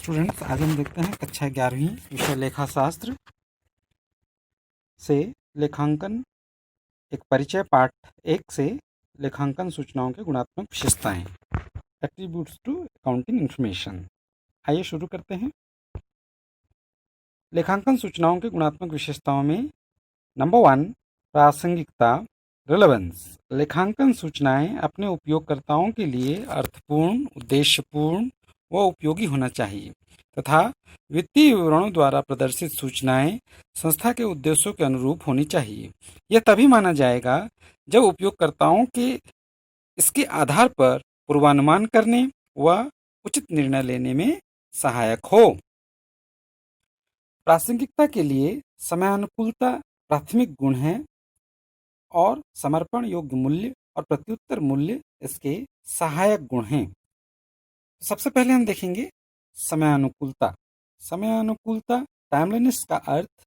Students, आज हम देखते हैं कक्षा 11वीं विषय लेखा शास्त्र से लेखांकन एक परिचय पाठ 1 से लेखांकन सूचनाओं के गुणात्मक विशेषताएं, एट्रीब्यूट्स टू अकाउंटिंग इंफॉर्मेशन। आइए शुरू करते हैं। लेखांकन सूचनाओं के गुणात्मक विशेषताओं में नंबर 1, प्रासंगिकता, रिलेवेंस। लेखांकन सूचनाएं अपने उपयोगकर्ताओं के लिए अर्थपूर्ण, उद्देश्यपूर्ण व उपयोगी होना चाहिए तथा वित्तीय विवरणों द्वारा प्रदर्शित सूचनाएं संस्था के उद्देश्यों के अनुरूप होनी चाहिए। यह तभी माना जाएगा जब उपयोगकर्ताओं के इसके आधार पर पूर्वानुमान करने व उचित निर्णय लेने में सहायक हो। प्रासंगिकता के लिए समयानुकूलता प्राथमिक गुण है और समर्पण योग्य मूल्य और प्रत्युत्तर मूल्य इसके सहायक गुण हैं। सबसे पहले हम देखेंगे समयानुकूलता। समयानुकूलता टाइमलीनेस का अर्थ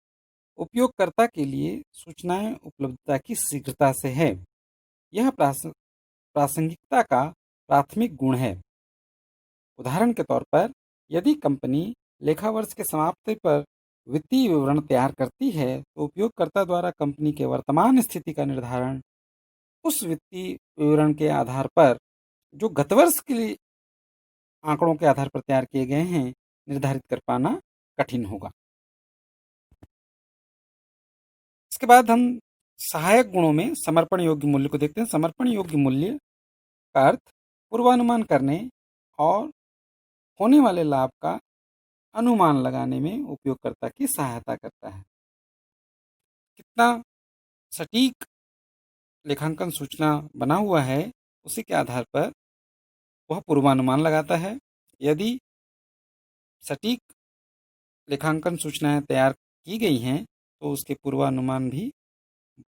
उपयोगकर्ता के लिए सूचनाएं उपलब्धता की शीघ्रता से है। यह प्रासंगिकता का प्राथमिक गुण है। उदाहरण के तौर पर यदि कंपनी लेखा वर्ष के समाप्ति पर वित्तीय विवरण तैयार करती है तो उपयोगकर्ता द्वारा कंपनी के वर्तमान स्थिति का निर्धारण उस वित्तीय विवरण के आधार पर जो गत वर्ष के लिए आंकड़ों के आधार पर तैयार किए गए हैं निर्धारित कर पाना कठिन होगा। इसके बाद हम सहायक गुणों में समर्पण योग्य मूल्य को देखते हैं। समर्पण योग्य मूल्य का अर्थ पूर्वानुमान करने और होने वाले लाभ का अनुमान लगाने में उपयोगकर्ता की सहायता करता है। कितना सटीक लेखांकन सूचना बना हुआ है उसी के आधार पर वह पूर्वानुमान लगाता है। यदि सटीक लेखांकन सूचनाएं तैयार की गई हैं तो उसके पूर्वानुमान भी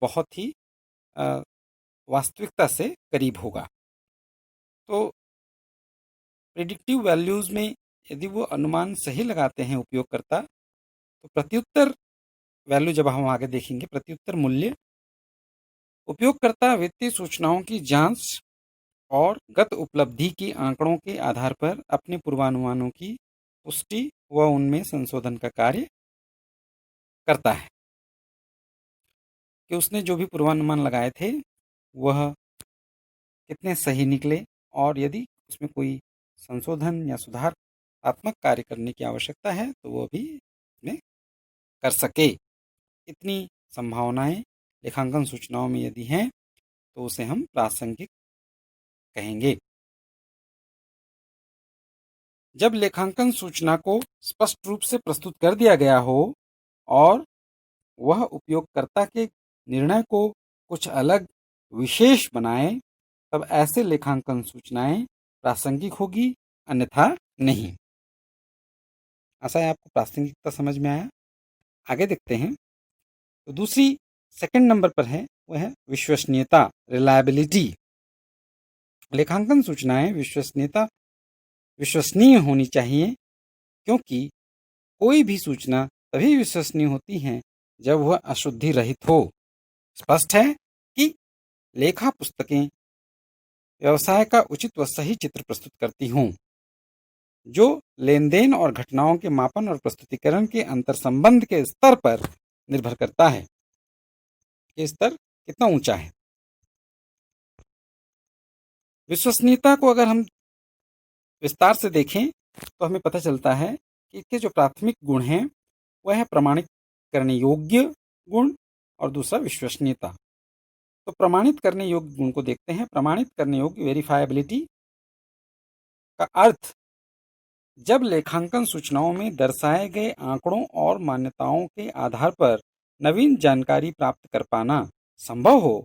बहुत ही वास्तविकता से करीब होगा। तो प्रेडिक्टिव वैल्यूज़ में यदि वो अनुमान सही लगाते हैं उपयोगकर्ता तो प्रत्युत्तर वैल्यू जब हम आगे देखेंगे, प्रत्युत्तर मूल्य उपयोगकर्ता वित्तीय सूचनाओं की जांच और गत उपलब्धि की आंकड़ों के आधार पर अपने पूर्वानुमानों की पुष्टि व उनमें संशोधन का कार्य करता है कि उसने जो भी पूर्वानुमान लगाए थे वह कितने सही निकले और यदि उसमें कोई संशोधन या सुधारात्मक कार्य करने की आवश्यकता है तो वह भी इसमें कर सके। इतनी संभावनाएं लेखांकन सूचनाओं में यदि हैं तो उसे हम प्रासंगिक कहेंगे। जब लेखांकन सूचना को स्पष्ट रूप से प्रस्तुत कर दिया गया हो और वह उपयोगकर्ता के निर्णय को कुछ अलग विशेष बनाए तब ऐसे लेखांकन सूचनाएं प्रासंगिक होगी, अन्यथा नहीं। आशा है आपको प्रासंगिकता समझ में आया। आगे देखते हैं। तो दूसरी सेकंड नंबर पर है वह है विश्वसनीयता, रिलायबिलिटी। लेखांकन सूचनाएं विश्वसनीय होनी चाहिए क्योंकि कोई भी सूचना तभी विश्वसनीय होती है जब वह अशुद्धि रहित हो। स्पष्ट है कि लेखा पुस्तकें व्यवसाय का उचित व सही चित्र प्रस्तुत करती हों जो लेन देन और घटनाओं के मापन और प्रस्तुतिकरण के अंतर संबंध के स्तर पर निर्भर करता है कि स्तर कितना ऊंचा है। विश्वसनीयता को अगर हम विस्तार से देखें तो हमें पता चलता है कि इसके जो प्राथमिक गुण हैं वह है प्रमाणित करने योग्य गुण और दूसरा विश्वसनीयता। तो प्रमाणित करने योग्य गुण को देखते हैं। प्रमाणित करने योग्य, वेरीफायबिलिटी का अर्थ जब लेखांकन सूचनाओं में दर्शाए गए आंकड़ों और मान्यताओं के आधार पर नवीन जानकारी प्राप्त कर पाना संभव हो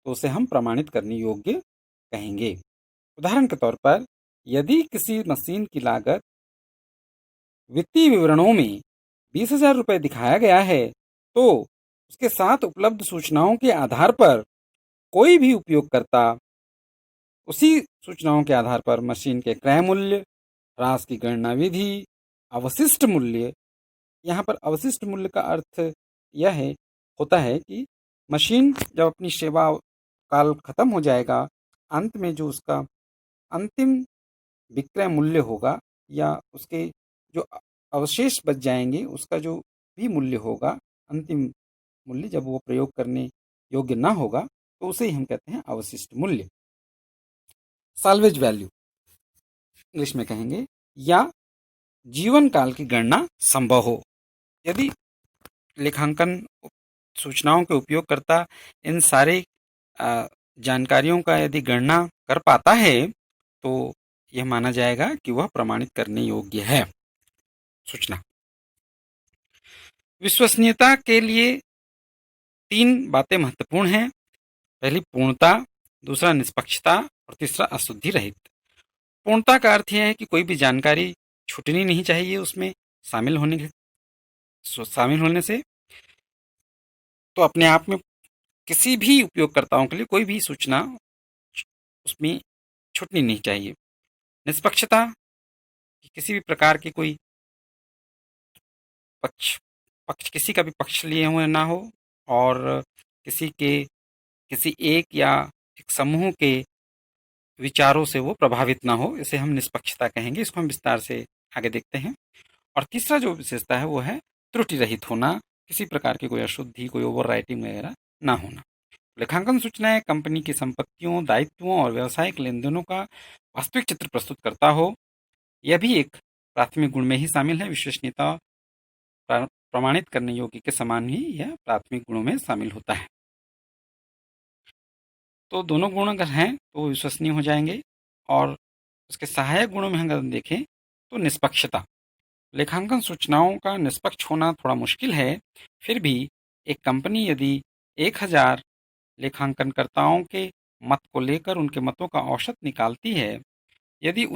तो उसे हम प्रमाणित करने योग्य कहेंगे। उदाहरण के तौर पर यदि किसी मशीन की लागत वित्तीय विवरणों में 20,000 रुपये दिखाया गया है तो उसके साथ उपलब्ध सूचनाओं के आधार पर कोई भी उपयोगकर्ता उसी सूचनाओं के आधार पर मशीन के क्रय मूल्य, ह्रास की गणना विधि, अवशिष्ट मूल्य, यहाँ पर अवशिष्ट मूल्य का अर्थ यह होता है कि मशीन जब अपनी सेवा काल खत्म हो जाएगा, अंत में जो उसका अंतिम विक्रय मूल्य होगा या उसके जो अवशेष बच जाएंगे उसका जो भी मूल्य होगा, अंतिम मूल्य जब वो प्रयोग करने योग्य ना होगा, तो उसे ही हम कहते हैं अवशिष्ट मूल्य, साल्वेज वैल्यू इंग्लिश में कहेंगे। या जीवन काल की गणना संभव हो। यदि लेखांकन सूचनाओं के उपयोगकर्ता इन सारे जानकारियों का यदि गणना कर पाता है तो यह माना जाएगा कि वह प्रमाणित करने योग्य है सूचना। विश्वसनीयता के लिए 3 बातें महत्वपूर्ण हैं। पहली पूर्णता, दूसरा निष्पक्षता और तीसरा अशुद्धि रहित। पूर्णता का अर्थ यह है कि कोई भी जानकारी छूटनी नहीं चाहिए उसमें शामिल होने से। तो अपने आप में किसी भी उपयोगकर्ताओं के लिए कोई भी सूचना उसमें छूटनी नहीं चाहिए। निष्पक्षता, किसी भी प्रकार की कोई पक्ष पक्ष किसी का भी पक्ष लिए हुए ना हो और किसी एक या एक समूह के विचारों से वो प्रभावित ना हो, इसे हम निष्पक्षता कहेंगे। इसको हम विस्तार से आगे देखते हैं। और तीसरा जो विशेषता है वो है त्रुटि रहित होना, किसी प्रकार की कोई अशुद्धि, कोई ओवर राइटिंग वगैरह ना होना। लेखांकन सूचनाएं कंपनी की संपत्तियों, दायित्वों और व्यावसायिक लेन देनों का वास्तविक चित्र प्रस्तुत करता हो, यह भी एक प्राथमिक गुण में ही शामिल है। विश्वसनीयता प्रमाणित करने योग्य के समान ही यह प्राथमिक गुणों में शामिल होता है। तो दोनों गुण अगर हैं तो विश्वसनीय हो जाएंगे। और उसके सहायक गुणों में अगर देखें तो निष्पक्षता। लेखांकन सूचनाओं का निष्पक्ष होना थोड़ा मुश्किल है, फिर भी एक कंपनी यदि 1000 लेखांकनकर्ताओं के मत को लेकर उनके मतों का औसत निकालती है, यदि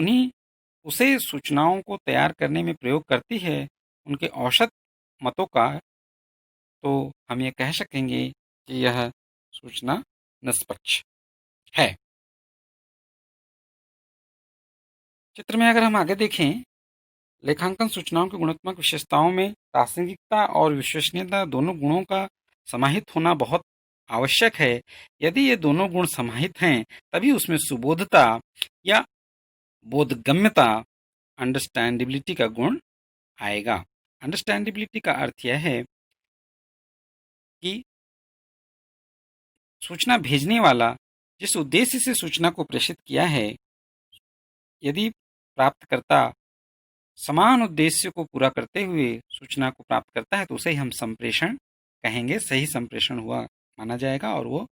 उसे सूचनाओं को तैयार करने में प्रयोग करती है उनके औसत मतों का, तो हम ये कह सकेंगे कि यह सूचना निष्पक्ष है। चित्र में अगर हम आगे देखें, लेखांकन सूचनाओं की गुणात्मक विशेषताओं में प्रासंगिकता और विश्वसनीयता दोनों गुणों का समाहित होना बहुत आवश्यक है। यदि ये दोनों गुण समाहित हैं तभी उसमें सुबोधता या बोधगम्यता, अंडरस्टैंडेबिलिटी का गुण आएगा। अंडरस्टैंडेबिलिटी का अर्थ यह है कि सूचना भेजने वाला जिस उद्देश्य से सूचना को प्रेषित किया है, यदि प्राप्तकर्ता समान उद्देश्य को पूरा करते हुए सूचना को प्राप्त करता है तो उसे ही हम संप्रेषण कहेंगे, सही संप्रेषण हुआ माना जाएगा। और वो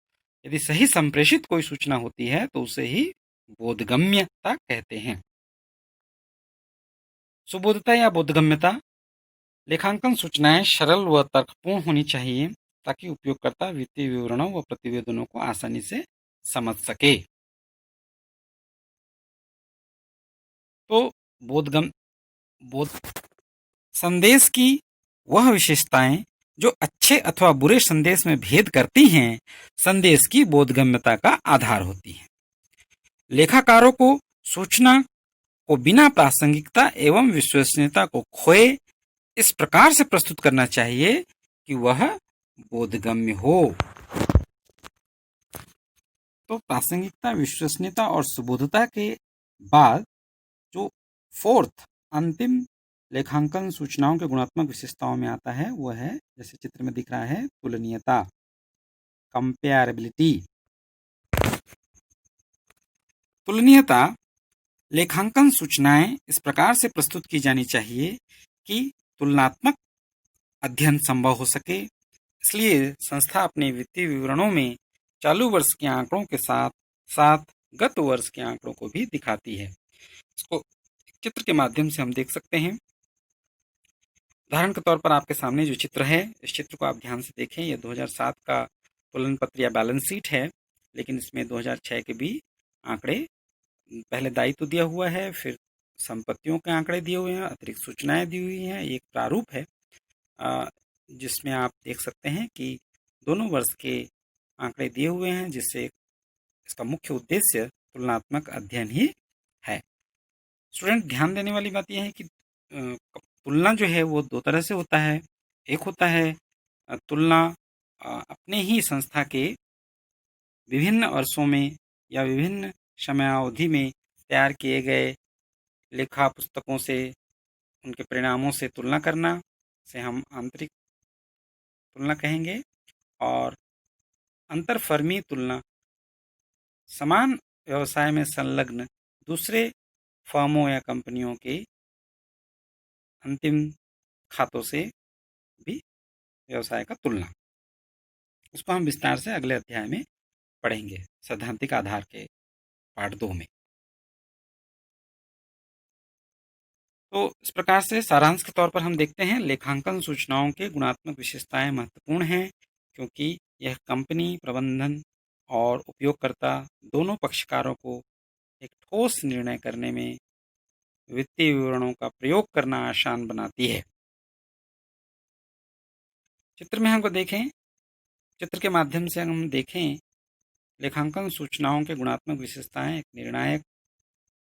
यदि सही संप्रेषित कोई सूचना होती है तो उसे ही बोधगम्यता कहते हैं। सुबोधता या बोधगम्यता। लेखांकन सूचनाएं सरल व तर्कपूर्ण होनी चाहिए ताकि उपयोगकर्ता वित्तीय विवरणों व प्रतिवेदनों को आसानी से समझ सके। तो बोध संदेश की वह विशेषताएं जो अच्छे अथवा बुरे संदेश में भेद करती हैं, संदेश की बोधगम्यता का आधार होती हैं। लेखाकारों को सूचना को बिना प्रासंगिकता एवं विश्वसनीयता को खोए इस प्रकार से प्रस्तुत करना चाहिए कि वह बोधगम्य हो। तो प्रासंगिकता, विश्वसनीयता और सुबोधता के बाद जो फोर्थ अंतिम लेखांकन सूचनाओं के गुणात्मक विशेषताओं में आता है वह है, जैसे चित्र में दिख रहा है, तुलनीयता, कंपेरेबिलिटी। तुलनीयता, लेखांकन सूचनाएं इस प्रकार से प्रस्तुत की जानी चाहिए कि तुलनात्मक अध्ययन संभव हो सके। इसलिए संस्था अपने वित्तीय विवरणों में चालू वर्ष के आंकड़ों के साथ साथ गत वर्ष के आंकड़ों को भी दिखाती है। इसको चित्र के माध्यम से हम देख सकते हैं। उदाहरण के तौर पर आपके सामने जो चित्र है, इस चित्र को आप ध्यान से देखें। यह 2007 का तुलन पत्र या बैलेंस शीट है, लेकिन इसमें 2006 के भी आंकड़े, पहले दायित्व दिया हुआ है, फिर संपत्तियों के आंकड़े दिए हुए हैं, अतिरिक्त सूचनाएं दी हुई हैं। एक प्रारूप है जिसमें आप देख सकते हैं कि दोनों वर्ष के आंकड़े दिए हुए हैं, जिससे इसका मुख्य उद्देश्य तुलनात्मक अध्ययन ही है। स्टूडेंट, ध्यान देने वाली बात यह है कि तुलना जो है वो 2 तरह से होता है। एक होता है तुलना अपने ही संस्था के विभिन्न वर्षों में या विभिन्न समयावधि में तैयार किए गए लेखा पुस्तकों से उनके परिणामों से तुलना करना से हम आंतरिक तुलना कहेंगे। और अंतरफर्मी तुलना समान व्यवसाय में संलग्न दूसरे फर्मों या कंपनियों के अंतिम खातों से भी व्यवसाय का तुलना, उसको हम विस्तार से अगले अध्याय में पढ़ेंगे सैद्धांतिक आधार के पार्ट 2 में। तो इस प्रकार से सारांश के तौर पर हम देखते हैं लेखांकन सूचनाओं के गुणात्मक विशेषताएं महत्वपूर्ण हैं, क्योंकि यह कंपनी प्रबंधन और उपयोगकर्ता दोनों पक्षकारों को एक ठोस निर्णय करने में वित्तीय विवरणों का प्रयोग करना आसान बनाती है। चित्र में हमको देखें, चित्र के माध्यम से हम देखें लेखांकन सूचनाओं के गुणात्मक विशेषताएं एक निर्णायक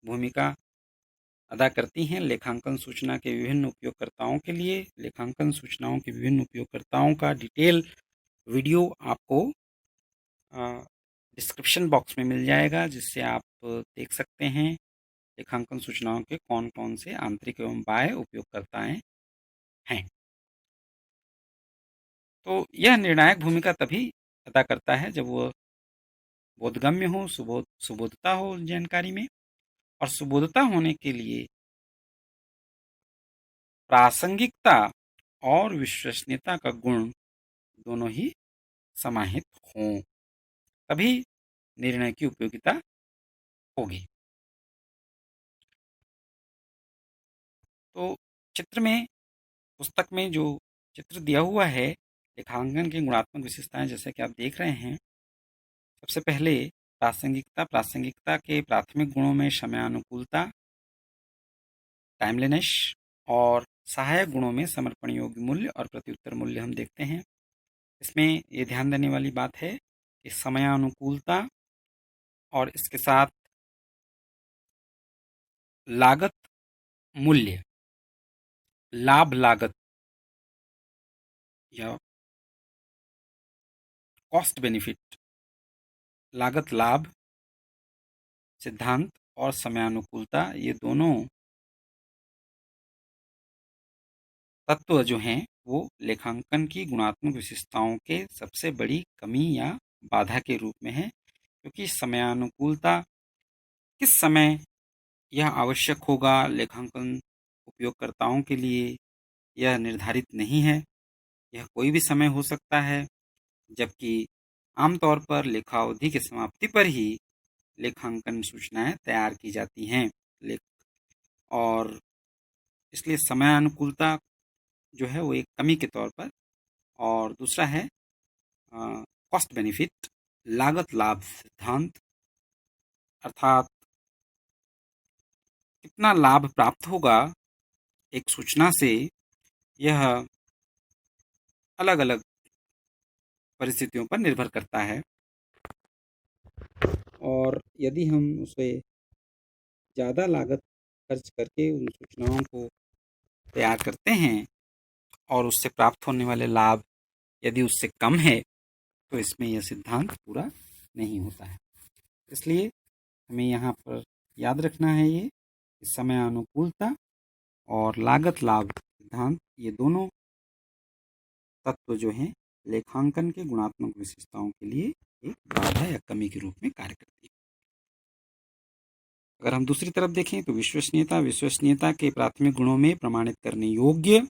भूमिका अदा करती हैं। लेखांकन सूचना के विभिन्न उपयोगकर्ताओं के लिए लेखांकन सूचनाओं के विभिन्न उपयोगकर्ताओं का डिटेल वीडियो आपको डिस्क्रिप्शन बॉक्स में मिल जाएगा, जिससे आप देख सकते हैं लेखांकन सूचनाओं के कौन कौन से आंतरिक एवं बाह्य उपयोगकर्ताएं हैं। तो यह निर्णायक भूमिका तभी अदा करता है जब वह बोधगम्य हो, सुबोधता हो जानकारी में, और सुबोधता होने के लिए प्रासंगिकता और विश्वसनीयता का गुण दोनों ही समाहित हों, तभी निर्णय की उपयोगिता होगी। तो चित्र में, पुस्तक में जो चित्र दिया हुआ है लेखांकन की गुणात्मक विशेषताएं, जैसे कि आप देख रहे हैं, सबसे पहले प्रासंगिकता के प्राथमिक गुणों में समयानुकूलता, टाइमलीनेस, और सहायक गुणों में समर्पण योग्य मूल्य और प्रत्युत्तर मूल्य हम देखते हैं। इसमें ये ध्यान देने वाली बात है कि समयानुकूलता और इसके साथ लागत मूल्य, लाभ लागत या कॉस्ट बेनिफिट, लागत लाभ सिद्धांत और समयानुकूलता, ये दोनों तत्व जो हैं वो लेखांकन की गुणात्मक विशेषताओं के सबसे बड़ी कमी या बाधा के रूप में है, क्योंकि समयानुकूलता किस समय यह आवश्यक होगा लेखांकन उपयोगकर्ताओं के लिए यह निर्धारित नहीं है। यह कोई भी समय हो सकता है, जबकि आमतौर पर लेखावधि की समाप्ति पर ही लेखांकन सूचनाएं तैयार की जाती हैं। और इसलिए समयानुकूलता जो है वो एक कमी के तौर पर। और दूसरा है कॉस्ट बेनिफिट, लागत लाभ सिद्धांत, अर्थात कितना लाभ प्राप्त होगा एक सूचना से, यह अलग अलग परिस्थितियों पर निर्भर करता है। और यदि हम उसे ज़्यादा लागत खर्च करके उन सूचनाओं को तैयार करते हैं और उससे प्राप्त होने वाले लाभ यदि उससे कम है, तो इसमें यह सिद्धांत पूरा नहीं होता है। इसलिए हमें यहाँ पर याद रखना है ये समयानुकूलता और लागत लाभ सिद्धांत, ये दोनों तत्व जो हैं लेखांकन के गुणात्मक विशेषताओं के लिए एक बाधा या कमी के रूप में कार्य करती है। अगर हम दूसरी तरफ देखें तो विश्वसनीयता के प्राथमिक गुणों में प्रमाणित करने योग्य,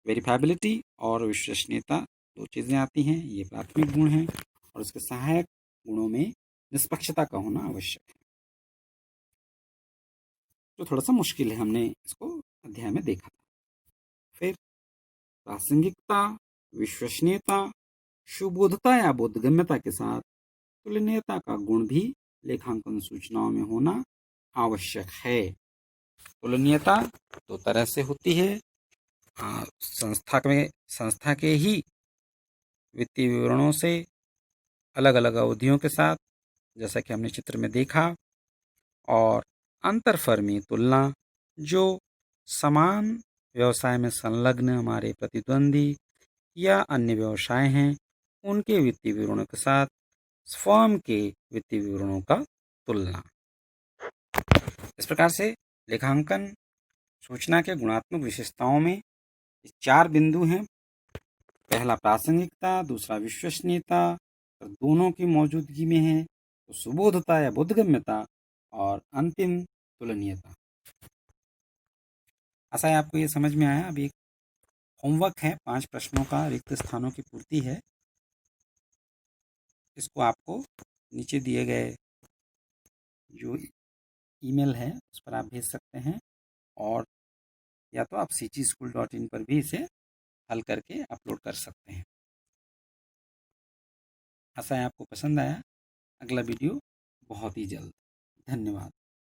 वेरिफाइबिलिटी और विश्वसनीयता, दो चीज़ें आती हैं, ये प्राथमिक गुण हैं। और उसके सहायक गुणों में निष्पक्षता का होना आवश्यक है, जो थोड़ा सा मुश्किल है, हमने इसको अध्याय में देखा था। फिर प्रासंगिकता, विश्वसनीयता, सुबोधता या बोधगम्यता के साथ तुलनीयता का गुण भी लेखांकन सूचनाओं में होना आवश्यक है। तुलनीयता दो तरह से होती है, संस्था के ही वित्तीय विवरणों से अलग अलग अवधियों के साथ, जैसा कि हमने चित्र में देखा, और अंतरफर्मी तुलना जो समान व्यवसाय में संलग्न हमारे प्रतिद्वंदी या अन्य व्यवसाय हैं उनके वित्तीय विवरणों के साथ फर्म के वित्तीय विवरणों का तुलना। इस प्रकार से लेखांकन सूचना के गुणात्मक विशेषताओं में 4 बिंदु हैं। पहला प्रासंगिकता, दूसरा विश्वसनीयता, और दोनों की मौजूदगी में है तो सुबोधता या बोधगम्यता, और अंतिम तुलनीयता। आशा है आपको ये समझ में आया। अभी एक होमवर्क है, 5 प्रश्नों का, रिक्त स्थानों की पूर्ति है। इसको आपको नीचे दिए गए जो ईमेल है उस पर आप भेज सकते हैं, और या तो आप cgschool.in पर भी इसे हल करके अपलोड कर सकते हैं। आशा है आपको पसंद आया। अगला वीडियो बहुत ही जल्द। धन्यवाद।